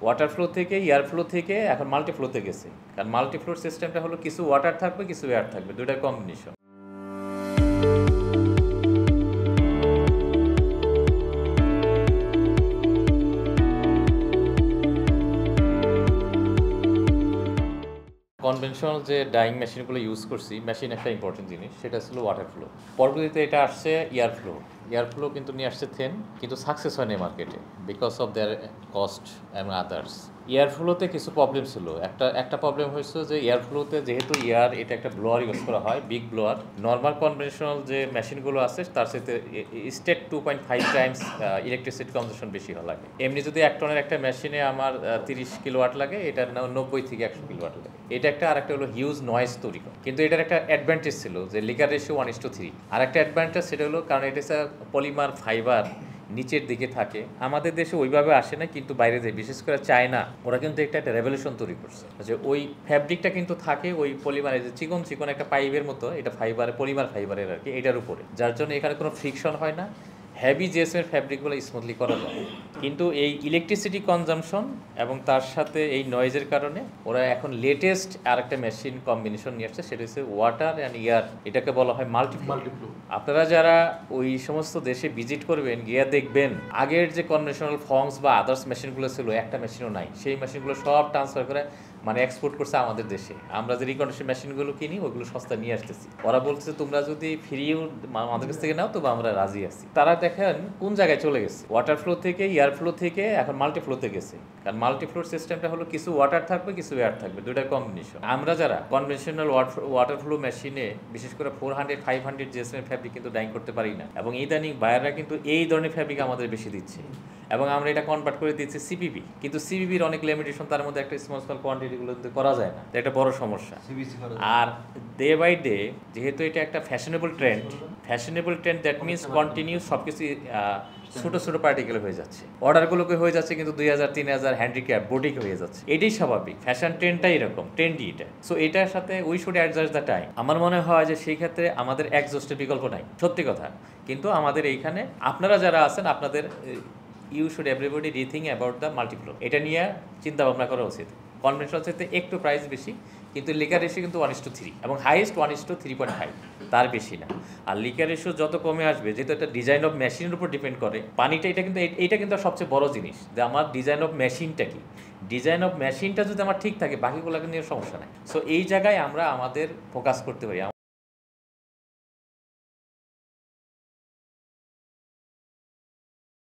Water flow থেকে air flow থেকে এখন মাল্টি ফ্লোতে গেছে। কারণ মাল্টি ফ্লোর সিস্টেমটা হলো কিছু ওয়াটার থাকবে কিছু এয়ার থাকবে, দুইটার কম্বিনেশন। কনভেনশনাল যে ডাইং মেশিনগুলো ইউজ করছি, মেশিন একটা ইম্পর্টেন্ট জিনিস, সেটা ছিল ওয়াটার ফ্লো। পরবর্তীতে এটা আসছে এয়ার ফ্লো। এয়ার ফ্লো কিন্তু নিয়ে আসছে থেন, কিন্তু সাকসেস হয়নি মার্কেটে বিকজ অফ দেয়ার কস্ট এবং আদার্স। এয়ার ফ্লোতে কিছু প্রবলেম ছিল। একটা প্রবলেম হয়েছে যে এয়ার ফ্লোতে যেহেতু এয়ার এটা একটা ব্লোয়ার ইউজ করা হয়, বিগ ব্লোয়ার। নর্মাল কনভেনশনাল যে মেশিনগুলো আছে তার সাথে স্টেট 2.5 টাইমস ইলেকট্রিসিটি কনজাম্পশন বেশি লাগে। এমনি যদি 1 টনের একটা মেশিনে আমার 30 কিলোওয়াট লাগে, এটা 90 থেকে 100 কিলোওয়াট লাগে। এটা একটা, আর একটা হলো হিউজ নয়েজ তৈরি করে। কিন্তু এটার একটা অ্যাডভান্টেজ ছিল যে লিকার রেশিও 1:3। আর একটা অ্যাডভান্টেজ সেটা হলো কারণ এটা পলিমার ফাইবার নিচের দিকে থাকে। আমাদের দেশে ওইভাবে আসে না, কিন্তু বাইরে যায়, বিশেষ করে চায়না, ওরা কিন্তু একটা রেভলিউশন তৈরি করছে যে ওই ফ্যাব্রিকটা কিন্তু থাকে ওই পলিমারে, যে চিকন চিকন একটা পাইপের মতো, এটা ফাইবার, পলিমার ফাইবারের আর কি, এটার উপরে, যার জন্য এখানে কোনো ফ্রিকশন হয় না। হেভি জিএসএমের ফ্যাব্রিকগুলো স্মুথলি করা যায়। কিন্তু এই ইলেকট্রিসিটি কনজাম্পশন এবং তার সাথে এই নয়েজের কারণে ওরা এখন লেটেস্ট আর একটা মেশিন কম্বিনেশন নিয়ে আসছে, সেটা হচ্ছে ওয়াটার অ্যান্ড এয়ার। এটাকে বলা হয় মাল্টিফ্লো। আপনারা যারা ওই সমস্ত দেশে ভিজিট করবেন, গিয়ে দেখবেন আগের যে কনভেনশনাল ফর্মস বা আদার্স মেশিনগুলো ছিল, একটা মেশিনও নাই। সেই মেশিনগুলো সব ট্রান্সফার করে এক্সপোর্ট করছে আমাদের দেশে। আমরা যে রিকন্ডিশন মেশিনগুলো কিনি ওইগুলো সস্তা নিয়ে আসতেছি। ওরা বলছে তোমরা যদি ফ্রিও আমাদের কাছ থেকে নাও তবে আমরা রাজি আছি। তারা দেখেন কোন জায়গায় চলে গেছে, ওয়াটার ফ্লো থেকে এয়ার ফ্লো থেকে এখন মাল্টি ফ্লোতে গেছে। কারণ মাল্টি ফ্লোর সিস্টেমটা হলো কিছু ওয়াটার থাকবে কিছু এয়ার থাকবে, দুইটার কম্বিনেশন। আমরা যারা কনভেনশনাল ওয়াটার ফ্লো মেশিনে বিশেষ করে 400-500 জিএসএম ফ্যাব্রিক কিন্তু ডাইং করতে পারি না, এবং ইদানিং বায়াররা কিন্তু এই ধরনের ফ্যাব্রিক আমাদের বেশি দিচ্ছে, এবং আমরা এটা কনভার্ট করে দিচ্ছি সিপিবি। কিন্তু সিপিবির অনেক লিমিটেশন, তার মধ্যে একটা স্মল কোয়ান্টিটিগুলো করা যায় না, এটা বড় সমস্যা। আর ডে বাই ডে যেহেতু এটা একটা fashionable trend that means continue সব কিছু ছোটো ছোটো পার্টিকেল হয়ে যাচ্ছে, অর্ডারগুলোকে হয়ে যাচ্ছে কিন্তু 2000-3000 হ্যান্ডিক্যাপ বোটিক হয়ে যাচ্ছে। এটাই স্বাভাবিক, ফ্যাশন ট্রেন্ডটাই এরকম, ট্রেন্ডই এটা। সো এটার সাথে we should adjust the time. আমার মনে হয় যে সেই ক্ষেত্রে আমাদের এক্সস্টের বিকল্প নাই, সত্যি কথা। কিন্তু আমাদের এইখানে আপনারা যারা আছেন, আপনাদের you should everybody rethink about the multiflow. এটা নিয়ে চিন্তা ভাবনা করা উচিত। কনভেনশনাল চাইতে একটু প্রাইস বেশি, কিন্তু লিকার রেশিও কিন্তু 1:3 এবং হাইয়েস্ট 1:3.5, তার বেশি না। আর লিকার রেশিও যত কমে আসবে, যেহেতু এটা ডিজাইন অফ মেশিনের উপর ডিপেন্ড করে, পানিটা এটা কিন্তু সবচেয়ে বড় জিনিস যে আমার ডিজাইন অফ মেশিনটা কি। ডিজাইন অফ মেশিনটা যদি আমার ঠিক থাকে, বাকিগুলোকে নিয়ে সমস্যা নাই। সো এই জায়গায় আমরা আমাদের ফোকাস করতে পারি।